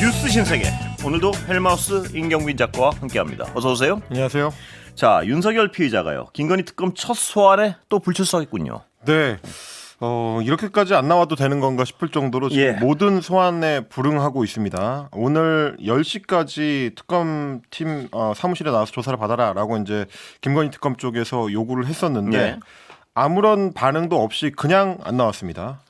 뉴스 신세계, 오늘도 헬마우스 임경빈 작가와 함께합니다. 어서 오세요. 안녕하세요. 자, 윤석열 피의자가요, 김건희 특검 첫 소환에 또 불출석했군요. 네. 이렇게까지 안 나와도 되는 건가 싶을 정도로 지금 모든 소환에 불응하고 있습니다. 오늘 10시까지 특검팀 사무실에 나와서 조사를 받아라라고 이제 김건희 특검 쪽에서 요구를 했었는데 아무런 반응도 없이 그냥 안 나왔습니다.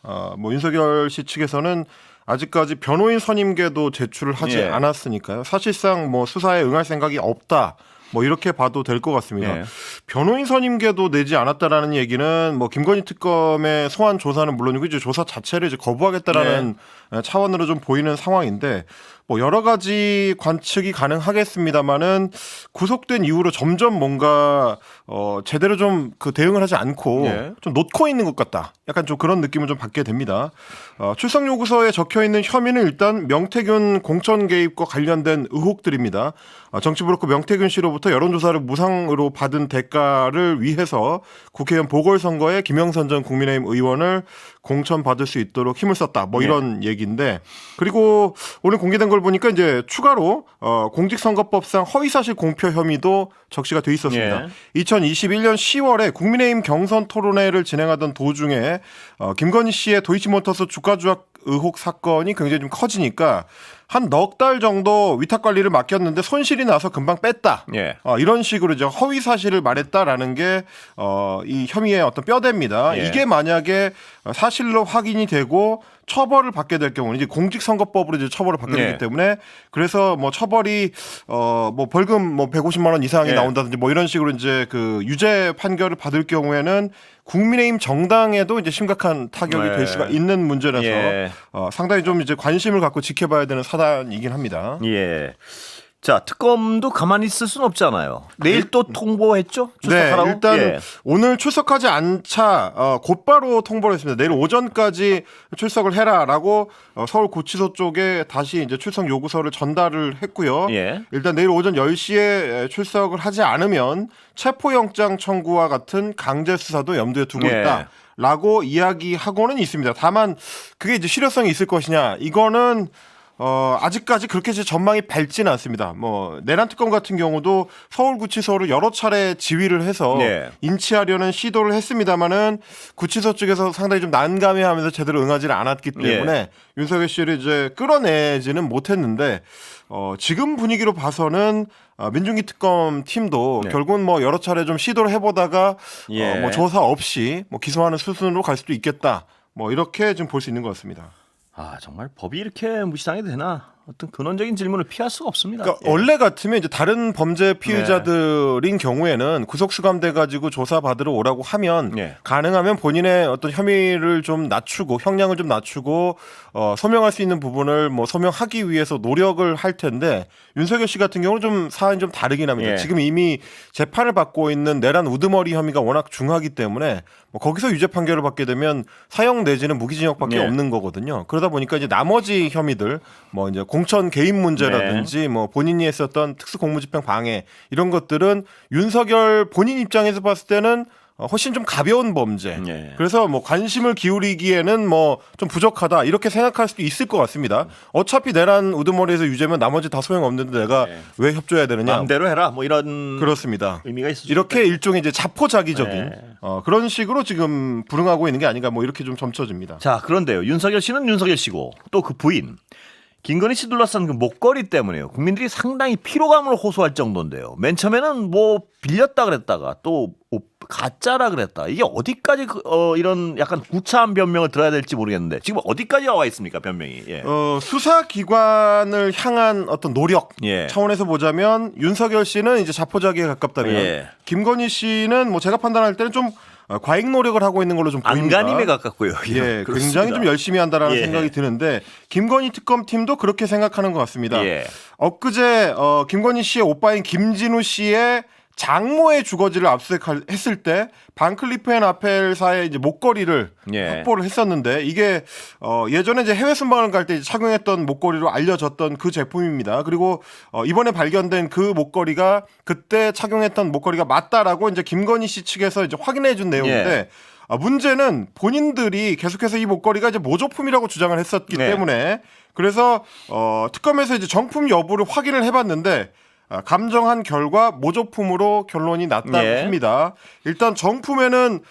윤석열 씨 측에서는 아직까지 변호인 선임계도 제출을 하지 않았으니까요. 사실상 수사에 응할 생각이 없다. 이렇게 봐도 될 것 같습니다. 변호인 선임계도 내지 않았다라는 얘기는 김건희 특검의 소환 조사는 물론이고 이제 조사 자체를 이제 거부하겠다라는 차원으로 좀 보이는 상황인데 여러 가지 관측이 가능하겠습니다만은 구속된 이후로 점점 뭔가 제대로 좀 대응을 하지 않고 좀 놓고 있는 것 같다. 약간 좀 그런 느낌을 좀 받게 됩니다. 출석 요구서에 적혀 있는 혐의는 일단 명태균 공천 개입과 관련된 의혹들입니다. 정치브로커 명태균 씨로부터 여론조사를 무상으로 받은 대가를 위해서 국회의원 보궐선거에 김영선 전 국민의힘 의원을 공천받을 수 있도록 힘을 썼다. 이런 얘기인데, 그리고 오늘 공개된 걸 보니까 이제 추가로 공직선거법상 허위사실 공표 혐의도 적시가 돼 있었습니다. 2021년 10월에 국민의힘 경선 토론회를 진행하던 도중에 김건희 씨의 도이치모터스 주가 조작 의혹 사건이 굉장히 좀 커지니까 한 넉 달 정도 위탁 관리를 맡겼는데 손실이 나서 금방 뺐다. 이런 식으로 이제 허위 사실을 말했다라는 게 이 혐의의 어떤 뼈대입니다. 이게 만약에 사실로 확인이 되고 처벌을 받게 될 경우는 이제 공직선거법으로 이제 처벌을 받게 되기 때문에, 그래서 처벌이 벌금 150만 원 이상이 나온다든지 이런 식으로 이제 그 유죄 판결을 받을 경우에는 국민의힘 정당에도 이제 심각한 타격이 될 수가 있는 문제라서 상당히 좀 이제 관심을 갖고 지켜봐야 되는 사단이긴 합니다. 자, 특검도 가만히 있을 수는 없잖아요. 내일 또 통보했죠? 출석하라고? 네, 일단 오늘 출석하지 않자 곧바로 통보를 했습니다. 내일 오전까지 출석을 해라라고 서울구치소 쪽에 다시 이제 출석 요구서를 전달을 했고요. 일단 내일 오전 10시에 출석을 하지 않으면 체포영장 청구와 같은 강제 수사도 염두에 두고 있다라고 이야기하고는 있습니다. 다만 그게 이제 실효성이 있을 것이냐, 이거는 아직까지 그렇게 전망이 밝지는 않습니다. 내란 특검 같은 경우도 서울구치소를 여러 차례 지휘를 해서 인치하려는 시도를 했습니다만은 구치소 쪽에서 상당히 좀 난감해하면서 제대로 응하지를 않았기 때문에 윤석열 씨를 이제 끌어내지는 못했는데, 지금 분위기로 봐서는 민중기 특검 팀도 결국은 여러 차례 좀 시도를 해보다가 조사 없이 기소하는 수순으로 갈 수도 있겠다. 이렇게 좀 볼 수 있는 것 같습니다. 정말 법이 이렇게 무시당해도 되나? 어떤 근원적인 질문을 피할 수가 없습니다. 그러니까 원래 같으면 이제 다른 범죄 피의자들인 경우에는 구속 수감돼 가지고 조사 받으러 오라고 하면 가능하면 본인의 어떤 혐의를 좀 낮추고 형량을 좀 낮추고 소명할 수 있는 부분을 소명하기 위해서 노력을 할 텐데, 윤석열 씨 같은 경우는 좀 사안이 좀 다르긴 합니다. 지금 이미 재판을 받고 있는 내란 우두머리 혐의가 워낙 중하기 때문에 거기서 유죄 판결을 받게 되면 사형 내지는 무기징역밖에 없는 거거든요. 그러다 보니까 이제 나머지 혐의들 이제 공천 개입 문제라든지 본인이 했었던 특수공무집행 방해, 이런 것들은 윤석열 본인 입장에서 봤을 때는 훨씬 좀 가벼운 범죄. 그래서 관심을 기울이기에는 좀 부족하다, 이렇게 생각할 수도 있을 것 같습니다. 어차피 내란 우두머리에서 유죄면 나머지 다 소용없는데 내가 왜 협조해야 되느냐. 마음대로 해라. 이런 그렇습니다. 의미가 있을 수 이렇게 일종의 이제 자포자기적인 그런 식으로 지금 불응하고 있는 게 아닌가, 이렇게 좀 점쳐집니다. 자, 그런데요, 윤석열 씨는 윤석열 씨고 또 그 부인 김건희 씨 둘러싼 그 목걸이 때문에요, 국민들이 상당히 피로감을 호소할 정도인데요. 맨 처음에는 빌렸다 그랬다가 또 가짜라 그랬다. 이게 어디까지 이런 약간 구차한 변명을 들어야 될지 모르겠는데 지금 어디까지 와 있습니까, 변명이? 수사기관을 향한 어떤 노력 차원에서 보자면 윤석열 씨는 이제 자포자기에 가깝다면 김건희 씨는 제가 판단할 때는 좀 과잉 노력을 하고 있는 걸로 좀 보입니다. 안간힘에 가깝고요. 굉장히 좀 열심히 한다라는 생각이 드는데, 김건희 특검팀도 그렇게 생각하는 것 같습니다. 엊그제 김건희 씨의 오빠인 김진우 씨의 장모의 주거지를 압수했을 때 반클리프 앤 아펠사의 이제 목걸이를 확보를 했었는데, 이게 예전에 이제 해외 순방을 갈 때 착용했던 목걸이로 알려졌던 그 제품입니다. 그리고 이번에 발견된 그 목걸이가 그때 착용했던 목걸이가 맞다라고 이제 김건희 씨 측에서 이제 확인해 준 내용인데, 문제는 본인들이 계속해서 이 목걸이가 이제 모조품이라고 주장을 했었기 네. 때문에 그래서 특검에서 이제 정품 여부를 확인을 해봤는데 감정한 결과 모조품으로 결론이 났다고 예. 합니다. 일단 정품에는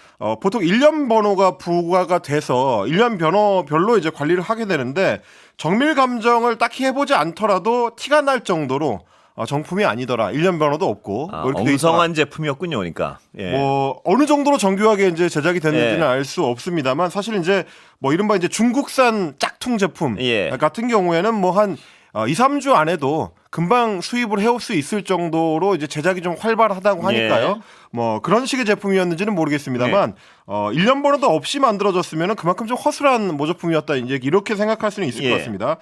보통 1년 번호가 부과가 돼서 1년 번호별로 이제 관리를 하게 되는데 정밀 감정을 딱히 해보지 않더라도 티가 날 정도로 정품이 아니더라. 1년 번호도 없고 뭐 이렇게 돼 있더라. 엉성한 제품이었군요, 그러니까. 예. 뭐 어느 정도로 정교하게 이제 제작이 됐는지는 예. 알 수 없습니다만 사실 이제 뭐 이른바 이제 중국산 짝퉁 제품 예. 같은 경우에는 뭐 한 2, 3주 안에도 금방 수입을 해올 수 있을 정도로 이제 제작이 좀 활발하다고 하니까요. 예. 뭐 그런 식의 제품이었는지는 모르겠습니다만 1년 번호도 없이 만들어졌으면 그만큼 좀 허술한 모조품이었다 이제 이렇게 생각할 수는 있을 예. 것 같습니다.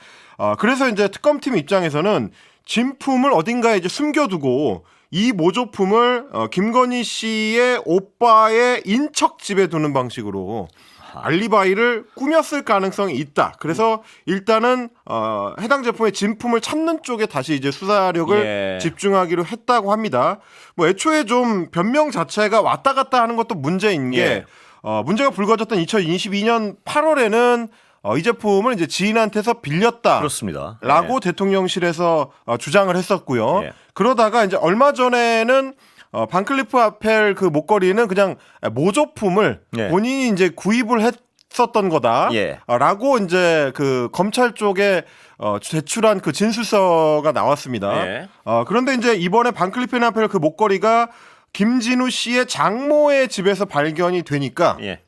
그래서 이제 특검팀 입장에서는 진품을 어딘가에 이제 숨겨두고 이 모조품을 김건희 씨의 오빠의 인척 집에 두는 방식으로 알리바이를 꾸몄을 가능성이 있다. 그래서 일단은 해당 제품의 진품을 찾는 쪽에 다시 이제 수사력을 예. 집중하기로 했다고 합니다. 뭐 애초에 좀 변명 자체가 왔다 갔다 하는 것도 문제인 게 예. 문제가 불거졌던 2022년 8월에는 이 제품을 이제 지인한테서 빌렸다. 그렇습니다. 라고 대통령실에서 주장을 했었고요. 예. 그러다가 이제 얼마 전에는 반클리프 아펠 그 목걸이는 그냥 모조품을 예. 본인이 이제 구입을 했었던 거다. 예. 라고 이제 그 검찰 쪽에 제출한 그 진술서가 나왔습니다. 예. 그런데 이제 이번에 반클리프 아펠 그 목걸이가 김진우 씨의 장모의 집에서 발견이 되니까 예.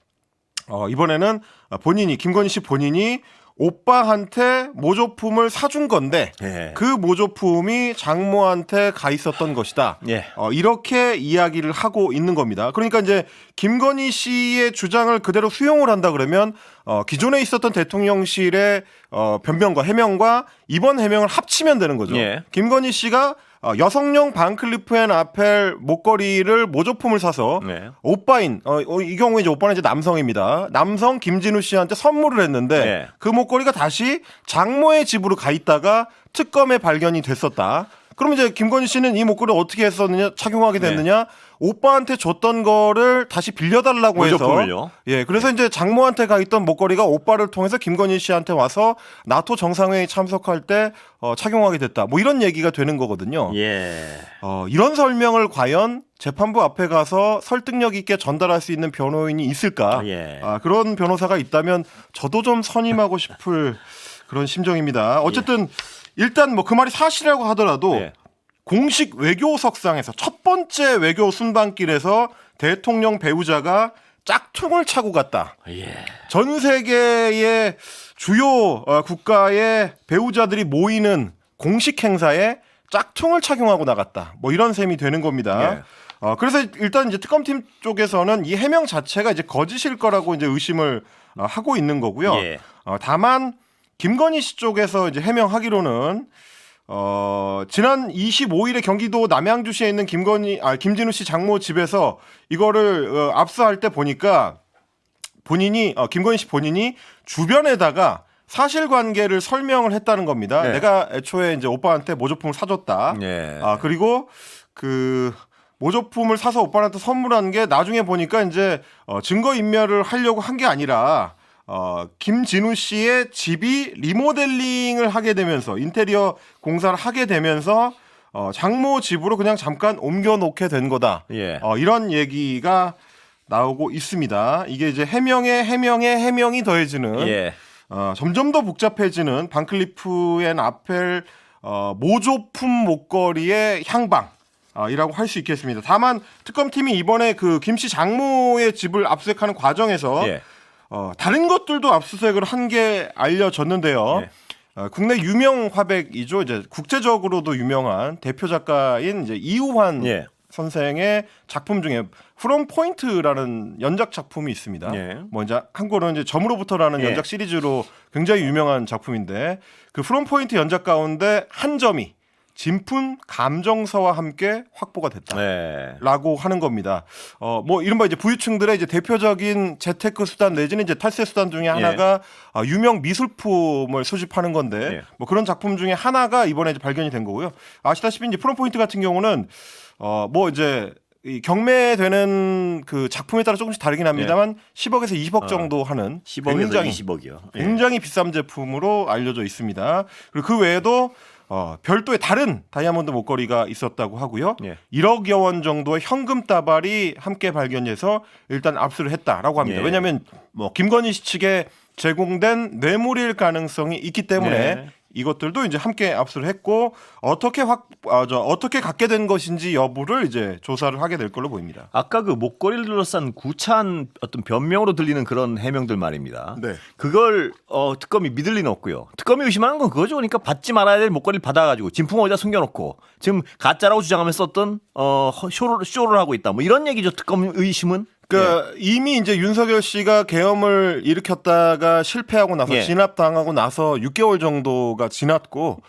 이번에는 본인이 김건희 씨 본인이 오빠한테 모조품을 사준 건데 예. 그 모조품이 장모한테 가 있었던 것이다. 예. 이렇게 이야기를 하고 있는 겁니다. 그러니까 이제 김건희 씨의 주장을 그대로 수용을 한다 그러면 기존에 있었던 대통령실의 변명과 해명과 이번 해명을 합치면 되는 거죠. 예. 김건희 씨가 여성용 반클리프 앤 아펠 목걸이를 모조품을 사서 네. 오빠인 이 경우에 이제 오빠는 이제 남성입니다. 남성 김진우 씨한테 선물을 했는데 네. 그 목걸이가 다시 장모의 집으로 가 있다가 특검에 발견이 됐었다. 그럼 이제 김건희 씨는 이 목걸이를 어떻게 했었느냐, 착용하게 됐느냐? 오빠한테 줬던 거를 다시 빌려달라고 해서 모조품을요? 예, 그래서 이제 장모한테 가 있던 목걸이가 오빠를 통해서 김건희 씨한테 와서 나토 정상회의 참석할 때 착용하게 됐다. 뭐 이런 얘기가 되는 거거든요. 예. 이런 설명을 과연 재판부 앞에 가서 설득력 있게 전달할 수 있는 변호인이 있을까? 예. 그런 변호사가 있다면 저도 좀 선임하고 싶을 그런 심정입니다. 어쨌든 일단 뭐 그 말이 사실이라고 하더라도 예. 공식 외교석상에서 첫 번째 외교 순방길에서 대통령 배우자가 짝퉁을 차고 갔다. 예. 전 세계의 주요 국가의 배우자들이 모이는 공식 행사에 짝퉁을 착용하고 나갔다. 뭐 이런 셈이 되는 겁니다. 예. 그래서 일단 이제 특검팀 쪽에서는 이 해명 자체가 이제 거짓일 거라고 이제 의심을 하고 있는 거고요. 예. 다만 김건희 씨 쪽에서 이제 해명하기로는 지난 25일에 경기도 남양주시에 있는 김진우 씨 장모 집에서 이거를 압수할 때 보니까 본인이 김건희 씨 본인이 주변에다가 사실관계를 설명을 했다는 겁니다. 네. 내가 애초에 이제 오빠한테 모조품을 사줬다. 예. 그리고 그 모조품을 사서 오빠한테 선물한 게 나중에 보니까 이제 증거 인멸을 하려고 한 게 아니라 김진우 씨의 집이 리모델링을 하게 되면서 인테리어 공사를 하게 되면서 장모 집으로 그냥 잠깐 옮겨 놓게 된 거다. 예. 이런 얘기가 나오고 있습니다. 이게 이제 해명이 더해지는 예. 점점 더 복잡해지는 반클리프 앤 아펠 모조품 목걸이의 향방. 이라고 할 수 있겠습니다. 다만 특검팀이 이번에 그 김씨 장모의 집을 압수수색하는 과정에서 예. 다른 것들도 압수수색을 한 게 알려졌는데요. 예. 국내 유명 화백이죠. 이제 국제적으로도 유명한 대표 작가인 이제 이우환 예. 선생의 작품 중에 프롬 포인트라는 연작 작품이 있습니다. 예. 뭐 이제 한국어는 이제 점으로부터라는 예. 연작 시리즈로 굉장히 유명한 작품인데 그 프롬 포인트 연작 가운데 한 점이 진품 감정서와 함께 확보가 됐다. 네. 라고 하는 겁니다. 뭐 이른바 이제 부유층들의 이제 대표적인 재테크 수단 내지는 이제 탈세 수단 중에 하나가 유명 미술품을 수집하는 건데 예. 뭐 그런 작품 중에 하나가 이번에 이제 발견이 된 거고요. 아시다시피 이제 프롬포인트 같은 경우는 뭐 이제 이 경매되는 그 작품에 따라 조금씩 다르긴 합니다만 10억에서 20억 정도 하는 10억에서 굉장히 20억이요. 굉장히 비싼 제품으로 알려져 있습니다. 그리고 그 외에도 별도의 다른 다이아몬드 목걸이가 있었다고 하고요. 예. 1억여 원 정도의 현금 다발이 함께 발견해서 일단 압수를 했다라고 합니다. 예. 왜냐하면 뭐 김건희 씨 측에 제공된 뇌물일 가능성이 있기 때문에 예. 이것들도 이제 함께 압수를 했고 어떻게 갖게 된 것인지 여부를 이제 조사를 하게 될 걸로 보입니다. 아까 그 목걸이를 둘러싼 구차한 어떤 변명으로 들리는 그런 해명들 말입니다. 네. 그걸 특검이 믿을 리는 없고요. 특검이 의심하는 건 그거죠. 그러니까 받지 말아야 될 목걸이를 받아가지고 진품 어디다 숨겨놓고 지금 가짜라고 주장하면서 썼던 쇼를 하고 있다. 뭐 이런 얘기죠. 특검 의심은. 그러니까 이미 이제 윤석열 씨가 계엄을 일으켰다가 실패하고 나서 예. 진압당하고 나서 6개월 정도가 지났고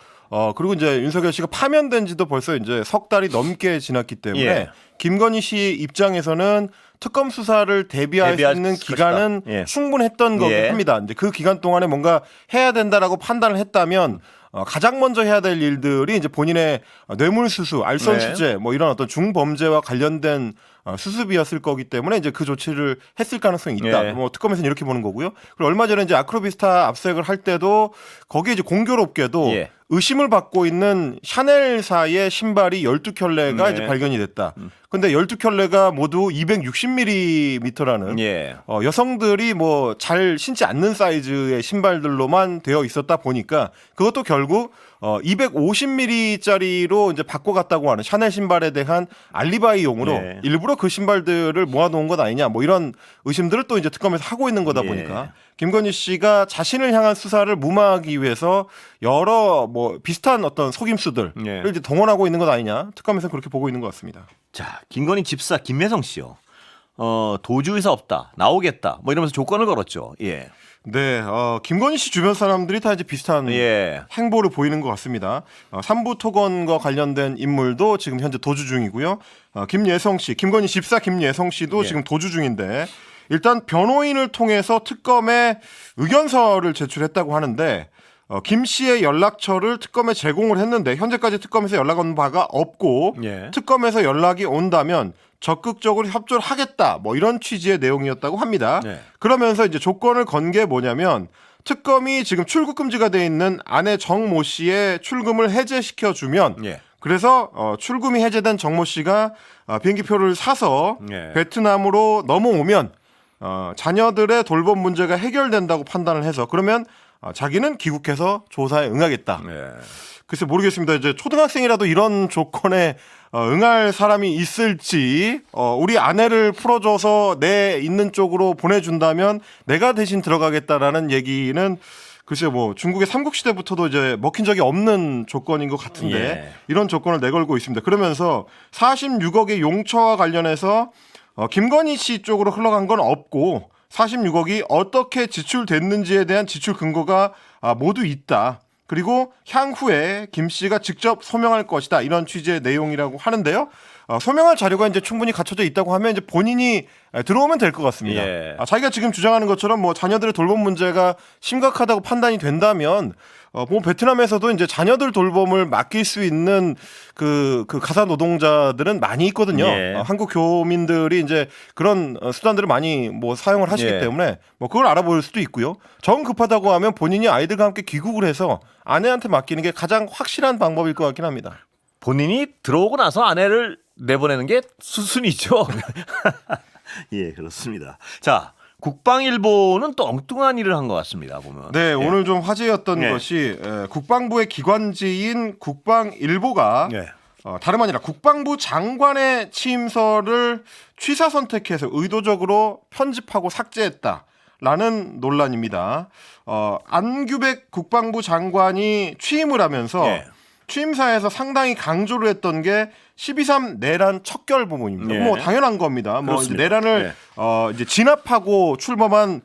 그리고 이제 윤석열 씨가 파면된 지도 벌써 이제 석 달이 넘게 지났기 때문에 예. 김건희 씨 입장에서는 특검 수사를 대비할 수 있는 것이다. 기간은 예. 충분했던 거긴 예. 합니다. 이제 그 기간 동안에 뭔가 해야 된다라고 판단을 했다면 가장 먼저 해야 될 일들이 이제 본인의 뇌물수수, 알선수재 뭐 이런 어떤 중범죄와 관련된 수습이었을 거기 때문에 이제 그 조치를 했을 가능성이 있다. 예. 뭐 특검에서는 이렇게 보는 거고요. 그리고 얼마 전에 이제 아크로비스타 압수수색을 할 때도 거기에 이제 공교롭게도 예. 의심을 받고 있는 샤넬사의 신발이 12켤레가 이제 발견이 됐다. 근데 12켤레가 모두 260mm라는 예. 여성들이 뭐 잘 신지 않는 사이즈의 신발들로만 되어 있었다 보니까 그것도 결국 250mm짜리로 이제 바꿔갔다고 하는 샤넬 신발에 대한 알리바이용으로 예. 일부러 그 신발들을 모아놓은 것 아니냐 뭐 이런 의심들을 또 이제 특검에서 하고 있는 거다 예. 보니까 김건희 씨가 자신을 향한 수사를 무마하기 위해서 여러 뭐 비슷한 어떤 속임수들을 예. 이제 동원하고 있는 것 아니냐 특검에서 그렇게 보고 있는 것 같습니다. 자, 김건희 집사 김혜성 씨요. 도주 의사 없다. 나오겠다. 뭐 이러면서 조건을 걸었죠. 예. 네, 김건희 씨 주변 사람들이 다 이제 비슷한 예. 행보를 보이는 것 같습니다. 삼부 토건과 관련된 인물도 지금 현재 도주 중이고요. 김예성 씨, 김건희 집사 김예성 씨도 예. 지금 도주 중인데 일단 변호인을 통해서 특검에 의견서를 제출했다고 하는데 김 씨의 연락처를 특검에 제공을 했는데 현재까지 특검에서 연락 온 바가 없고 예. 특검에서 연락이 온다면 적극적으로 협조를 하겠다 뭐 이런 취지의 내용이었다고 합니다. 네. 그러면서 이제 조건을 건 게 뭐냐면 특검이 지금 출국 금지가 돼 있는 아내 정모 씨의 출금을 해제시켜 주면 예. 그래서 출금이 해제된 정모 씨가 비행기표를 사서 예. 베트남으로 넘어오면 자녀들의 돌봄 문제가 해결된다고 판단을 해서 그러면 자기는 귀국해서 조사에 응하겠다. 예. 글쎄 모르겠습니다. 이제 초등학생이라도 이런 조건에 응할 사람이 있을지 우리 아내를 풀어줘서 내 있는 쪽으로 보내준다면 내가 대신 들어가겠다라는 얘기는 글쎄 뭐 중국의 삼국시대부터도 이제 먹힌 적이 없는 조건인 것 같은데 예. 이런 조건을 내걸고 있습니다. 그러면서 46억의 용처와 관련해서 김건희 씨 쪽으로 흘러간 건 없고 46억이 어떻게 지출됐는지에 대한 지출 근거가 모두 있다. 그리고 향후에 김 씨가 직접 소명할 것이다. 이런 취지의 내용이라고 하는데요. 소명할 자료가 이제 충분히 갖춰져 있다고 하면 이제 본인이 들어오면 될 것 같습니다. 예. 자기가 지금 주장하는 것처럼 뭐 자녀들의 돌봄 문제가 심각하다고 판단이 된다면 뭐 베트남에서도 이제 자녀들 돌봄을 맡길 수 있는 그 가사 노동자들은 많이 있거든요. 예. 한국 교민들이 이제 그런 수단들을 많이 뭐 사용을 하시기 예. 때문에 뭐 그걸 알아볼 수도 있고요. 정 급하다고 하면 본인이 아이들과 함께 귀국을 해서 아내한테 맡기는 게 가장 확실한 방법일 것 같긴 합니다. 본인이 들어오고 나서 아내를 내보내는 게 수순이죠. 예, 그렇습니다. 자, 국방일보는 또 엉뚱한 일을 한 것 같습니다. 보면. 네, 예. 오늘 좀 화제였던 예. 것이 국방부의 기관지인 국방일보가 예. 다름 아니라 국방부 장관의 취임서를 취사 선택해서 의도적으로 편집하고 삭제했다라는 논란입니다. 안규백 국방부 장관이 취임을 하면서 예. 취임사에서 상당히 강조를 했던 게 12.3 내란 척결 부분입니다. 예. 뭐 당연한 겁니다. 뭐 그렇습니다. 내란을 이제 진압하고 출범한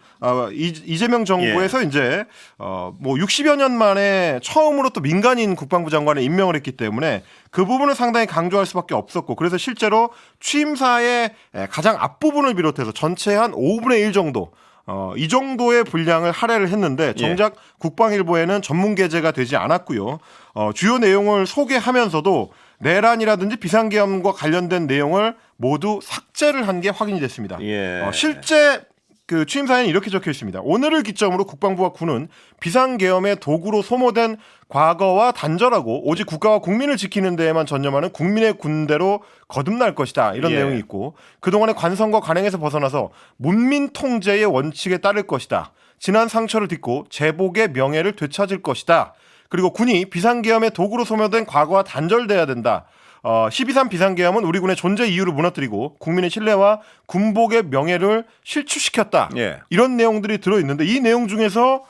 이재명 정부에서 이제 뭐 60여 년 만에 처음으로 또 민간인 국방부 장관을 임명을 했기 때문에 그 부분을 상당히 강조할 수밖에 없었고 그래서 실제로 취임사의 가장 앞부분을 비롯해서 전체 한 5분의 1 정도 이 정도의 분량을 할애를 했는데 정작 국방일보에는 전문 게재가 되지 않았고요. 주요 내용을 소개하면서도 내란이라든지 비상계엄과 관련된 내용을 모두 삭제를 한 게 확인이 됐습니다. 예. 실제 그 취임 사연이 이렇게 적혀 있습니다. 오늘을 기점으로 국방부와 군은 비상계엄의 도구로 소모된 과거와 단절하고 오직 국가와 국민을 지키는 데에만 전념하는 국민의 군대로 거듭날 것이다. 이런 예. 내용이 있고 그동안의 관성과 관행에서 벗어나서 문민 통제의 원칙에 따를 것이다. 지난 상처를 딛고 제복의 명예를 되찾을 것이다. 그리고 군이 비상계엄의 도구로 소모된 과거와 단절돼야 된다. 12.3 비상계엄은 우리 군의 존재 이유를 무너뜨리고 국민의 신뢰와 군복의 명예를 실추시켰다. 예. 이런 내용들이 들어있는데 이 내용 중에서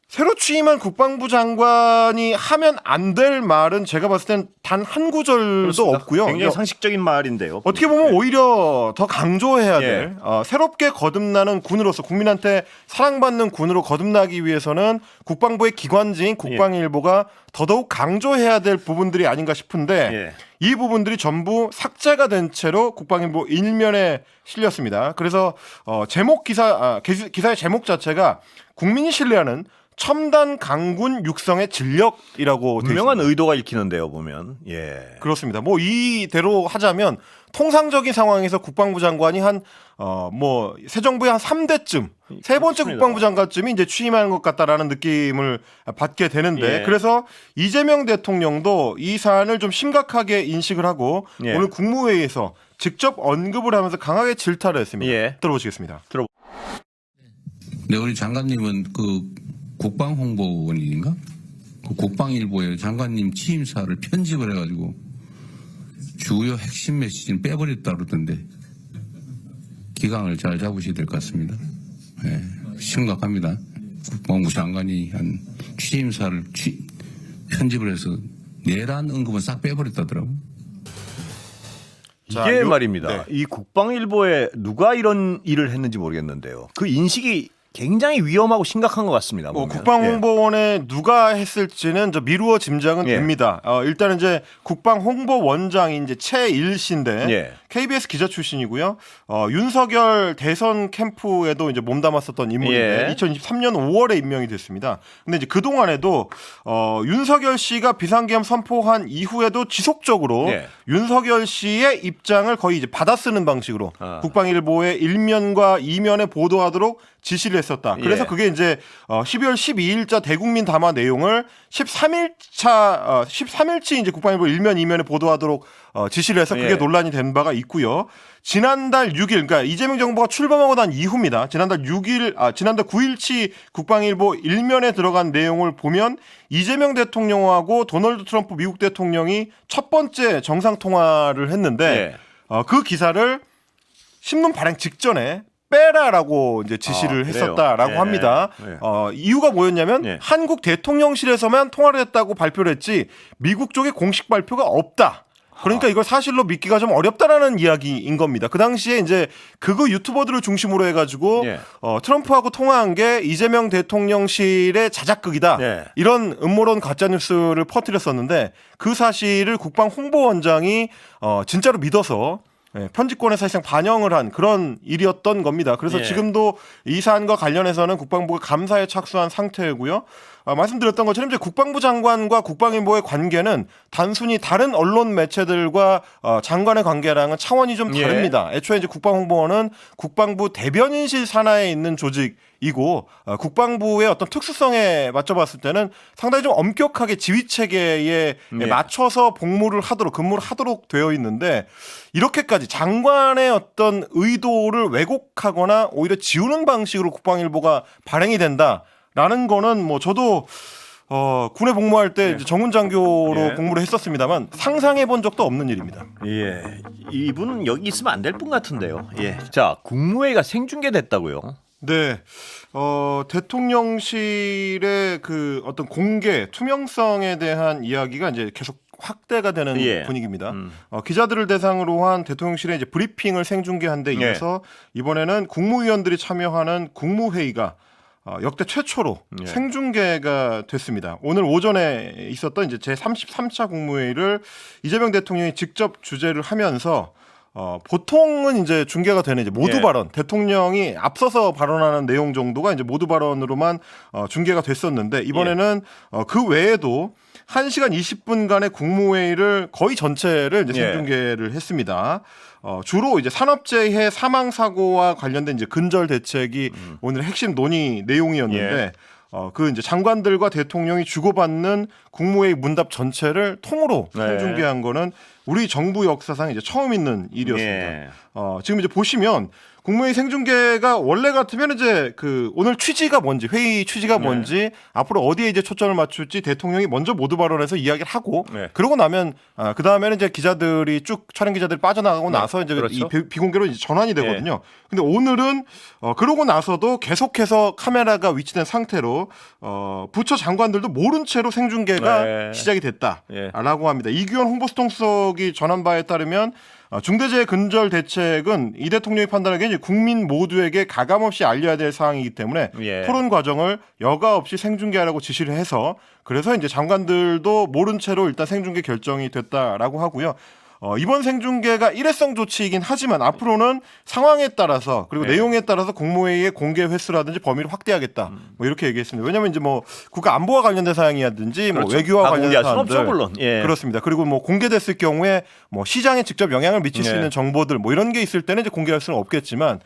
새로 취임한 국방부 장관이 하면 안 될 말은 제가 봤을 땐 단 한 구절도 그렇습니다. 없고요. 굉장히 상식적인 말인데요. 어떻게 보면 예. 오히려 더 강조해야 예. 될 새롭게 거듭나는 군으로서 국민한테 사랑받는 군으로 거듭나기 위해서는 국방부의 기관지인 국방일보가 더더욱 강조해야 될 부분들이 아닌가 싶은데 예. 이 부분들이 전부 삭제가 된 채로 국방일보 일면에 실렸습니다. 그래서 기사의 제목 자체가 국민이 신뢰하는 첨단 강군 육성의 진력이라고 되어 분명한 있습니다. 의도가 읽히는데요, 보면. 예. 그렇습니다. 뭐 이대로 하자면 통상적인 상황에서 국방부 장관이 새 정부의 한 3대쯤 세 번째 그렇습니다. 국방부 장관쯤이 이제 취임하는 것 같다라는 느낌을 받게 되는데 예. 그래서 이재명 대통령도 이 사안을 좀 심각하게 인식을 하고 예. 오늘 국무회의에서 직접 언급을 하면서 강하게 질타를 했습니다. 예. 들어보시겠습니다. 네, 우리 장관님은 그 국방홍보원인가? 그 국방일보에 장관님 취임사를 편집을 해가지고 주요 핵심 메시지는 빼버렸다 그러던데 기강을 잘 잡으셔야 될 것 같습니다. 네, 심각합니다. 국방부 장관이 한 취임사를 편집을 해서 내란 언급은 싹 빼버렸다더라고. 이게 자, 말입니다. 네. 이 국방일보에 누가 이런 일을 했는지 모르겠는데요. 그 인식이 굉장히 위험하고 심각한 것 같습니다. 보면. 국방홍보원에 누가 했을지는 미루어 짐작은 예. 됩니다. 일단은 이제 국방홍보원장이 이제 최일 씨인데 예. KBS 기자 출신이고요. 윤석열 대선 캠프에도 이제 몸담았었던 인물인데 예. 2023년 5월에 임명이 됐습니다. 근데 이제 그 동안에도 윤석열 씨가 비상계엄 선포한 이후에도 지속적으로 예. 윤석열 씨의 입장을 거의 이제 받아쓰는 방식으로 국방일보의 1면과 2면에 보도하도록 지시를 했었다. 그래서 예. 그게 이제 12월 12일자 대국민 담화 내용을 13일치 이제 국방일보 1면 2면에 보도하도록 지시를 해서 그게 예. 논란이 된 바가 있고요. 지난달 6일, 그러니까 이재명 정부가 출범하고 난 이후입니다. 지난달 9일치 국방일보 1면에 들어간 내용을 보면 이재명 대통령하고 도널드 트럼프 미국 대통령이 첫 번째 정상 통화를 했는데 그 기사를 신문 발행 직전에 빼라라고 이제 지시를 그래요? 했었다라고 예. 합니다. 예. 이유가 뭐였냐면 예. 한국 대통령실에서만 통화를 했다고 발표를 했지 미국 쪽에 공식 발표가 없다. 그러니까 이걸 사실로 믿기가 좀 어렵다라는 이야기인 겁니다. 그 당시에 이제 그거 유튜버들을 중심으로 해가지고 예. 트럼프하고 통화한 게 이재명 대통령실의 자작극이다. 예. 이런 음모론 가짜뉴스를 퍼뜨렸었는데 그 사실을 국방홍보원장이 진짜로 믿어서 편집권에 사실상 반영을 한 그런 일이었던 겁니다. 그래서 예. 지금도 이 사안과 관련해서는 국방부가 감사에 착수한 상태고요. 말씀드렸던 것처럼 이제 국방부 장관과 국방일보의 관계는 단순히 다른 언론 매체들과 장관의 관계랑은 차원이 좀 다릅니다. 애초에 이제 국방홍보원은 국방부 대변인실 산하에 있는 조직이고 국방부의 어떤 특수성에 맞춰봤을 때는 상당히 좀 엄격하게 지휘 체계에 맞춰서 근무를 하도록 되어 있는데 이렇게까지 장관의 어떤 의도를 왜곡하거나 오히려 지우는 방식으로 국방일보가 발행이 된다라는 거는 뭐 저도 군에 복무할 때 이제 정훈장교로 복무를 했었습니다만 상상해 본 적도 없는 일입니다. 예. 이분은 여기 있으면 안 될 분 같은데요. 예. 자, 국무회의가 생중계됐다고요. 네. 대통령실의 그 어떤 공개, 투명성에 대한 이야기가 이제 계속 확대가 되는 분위기입니다. 기자들을 대상으로 한 대통령실의 이제 브리핑을 생중계한 데 이어서 이번에는 국무위원들이 참여하는 국무회의가 역대 최초로 생중계가 됐습니다. 오늘 오전에 있었던 이제 제33차 국무회의를 이재명 대통령이 직접 주재를 하면서 보통은 이제 중계가 되는 이제 모두 발언, 대통령이 앞서서 발언하는 내용 정도가 이제 모두 발언으로만 중계가 됐었는데 이번에는 그 외에도 1시간 20분간의 국무회의를 거의 전체를 이제 예. 생중계를 했습니다. 주로 이제 산업재해 사망 사고와 관련된 이제 근절 대책이 오늘 핵심 논의 내용이었는데 그 이제 장관들과 대통령이 주고받는 국무회의 문답 전체를 통으로 네. 생중계한 거는 우리 정부 역사상 이제 처음 있는 일이었습니다. 예. 지금 이제 보시면 국무회의 생중계가 원래 같으면 이제 그 오늘 취지가 뭔지 회의 취지가 뭔지 앞으로 어디에 이제 초점을 맞출지 대통령이 먼저 모두 발언해서 이야기를 하고 네. 그러고 나면 그 다음에는 이제 기자들이 쭉 촬영 기자들이 빠져나가고 네. 나서 이제 그렇죠. 이 비공개로 이제 전환이 되거든요. 근데 오늘은 그러고 나서도 계속해서 카메라가 위치된 상태로 부처 장관들도 모른 채로 생중계가 네. 시작이 됐다라고 예. 합니다. 이규현 홍보수통수석이 전한 바에 따르면 중대재해 근절 대책은 이 대통령이 판단하기에 이제 국민 모두에게 가감없이 알려야 될 사항이기 때문에 예. 토론 과정을 여과 없이 생중계하라고 지시를 해서 그래서 이제 장관들도 모른 채로 일단 생중계 결정이 됐다라고 하고요. 이번 생중계가 일회성 조치이긴 하지만 앞으로는 상황에 따라서 그리고 네. 내용에 따라서 국무회의의 공개 횟수라든지 범위를 확대하겠다. 뭐 이렇게 얘기했습니다. 왜냐하면 이제 뭐 국가 안보와 관련된 사항이라든지 뭐 그렇죠. 외교와 다 관련된 공개할 순 사항들 없죠, 물론. 예. 그렇습니다. 그리고 뭐 공개됐을 경우에 뭐 시장에 직접 영향을 미칠 수 예. 있는 정보들 뭐 이런 게 있을 때는 이제 공개할 수는 없겠지만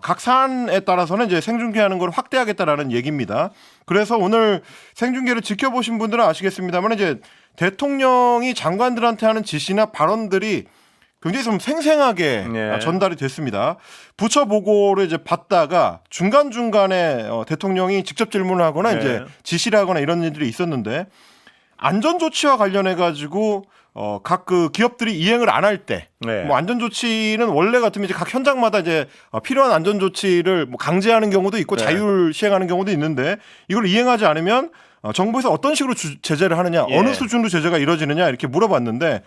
각 사안에 따라서는 이제 생중계하는 걸 확대하겠다라는 얘기입니다. 그래서 오늘 생중계를 지켜보신 분들은 아시겠습니다만 이제 대통령이 장관들한테 하는 지시나 발언들이 굉장히 좀 생생하게 예. 전달이 됐습니다. 부처 보고를 이제 받다가 중간중간에 대통령이 직접 질문을 하거나 예. 이제 지시를 하거나 이런 일들이 있었는데 안전 조치와 관련해 가지고 각 그 기업들이 이행을 안 할 때 네. 뭐 안전 조치는 원래 같으면 이제 각 현장마다 이제 필요한 안전 조치를 뭐 강제하는 경우도 있고 네. 자율 시행하는 경우도 있는데 이걸 이행하지 않으면 정부에서 어떤 식으로 제재를 하느냐, 예. 어느 수준으로 제재가 이루어지느냐 이렇게 물어봤는데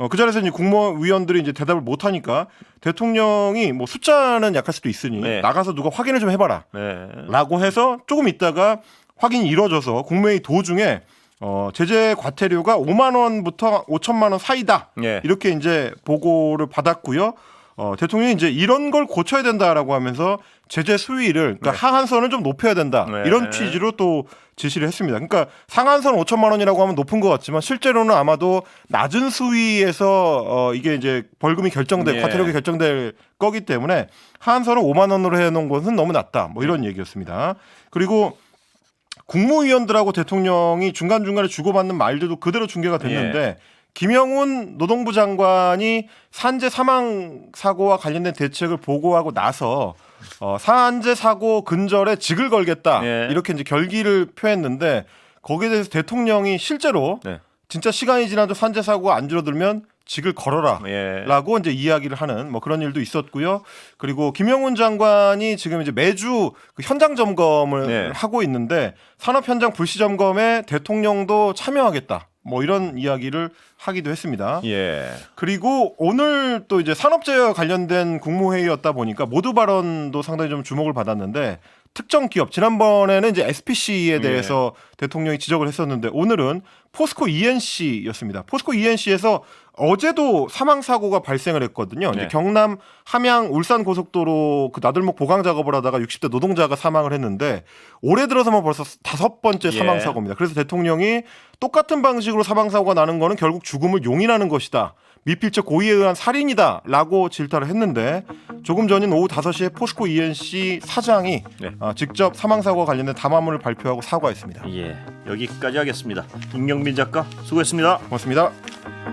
그 자리에서 이제 국무위원들이 이제 대답을 못 하니까 대통령이 뭐 숫자는 약할 수도 있으니 네. 나가서 누가 확인을 좀 해봐라. 네. 라고 해서 조금 있다가 확인이 이루어져서 국무회의 도중에 제재 과태료가 5만 원부터 5천만 원 사이다. 예. 이렇게 이제 보고를 받았고요. 대통령이 이제 이런 걸 고쳐야 된다라고 하면서 제재 수위를 그러니까 하한선을 좀 높여야 된다. 네. 이런 취지로 또 지시를 했습니다. 그러니까 상한선 5천만 원이라고 하면 높은 것 같지만 실제로는 아마도 낮은 수위에서 이게 이제 벌금이 결정될 예. 과태료가 결정될 거기 때문에 하한선을 5만 원으로 해놓은 것은 너무 낮다. 뭐 이런 얘기였습니다. 그리고 국무위원들하고 대통령이 중간중간에 주고받는 말들도 그대로 중계가 됐는데 김영훈 노동부 장관이 산재 사망 사고와 관련된 대책을 보고하고 나서 산재 사고 근절에 직을 걸겠다 예. 이렇게 이제 결기를 표했는데 거기에 대해서 대통령이 실제로 네. 진짜 시간이 지나도 산재 사고가 안 줄어들면 직을 걸어라. 예. 라고 이제 이야기를 하는 뭐 그런 일도 있었고요. 그리고 김영훈 장관이 지금 이제 매주 그 현장 점검을 네. 하고 있는데 산업 현장 불시 점검에 대통령도 참여하겠다. 뭐 이런 이야기를 하기도 했습니다. 예. 그리고 오늘 또 이제 산업재해와 관련된 국무회의였다 보니까 모두 발언도 상당히 좀 주목을 받았는데 특정 기업 지난번에는 이제 SPC에 대해서 대통령이 지적을 했었는데 오늘은 포스코 ENC였습니다. 포스코 ENC에서 어제도 사망 사고가 발생을 했거든요. 이제 네. 경남 함양 울산 고속도로 그 나들목 보강 작업을 하다가 60대 노동자가 사망을 했는데 올해 들어서만 벌써 5번째 예. 사망 사고입니다. 그래서 대통령이 똑같은 방식으로 사망 사고가 나는 거는 결국 죽음을 용인하는 것이다. 미필적 고의에 의한 살인이다라고 질타를 했는데 조금 전인 오후 5시에 포스코 ENC 사장이 네. 직접 사망 사고와 관련된 담화문을 발표하고 사과했습니다. 예. 여기까지 하겠습니다. 임경민 작가 수고했습니다. 고맙습니다.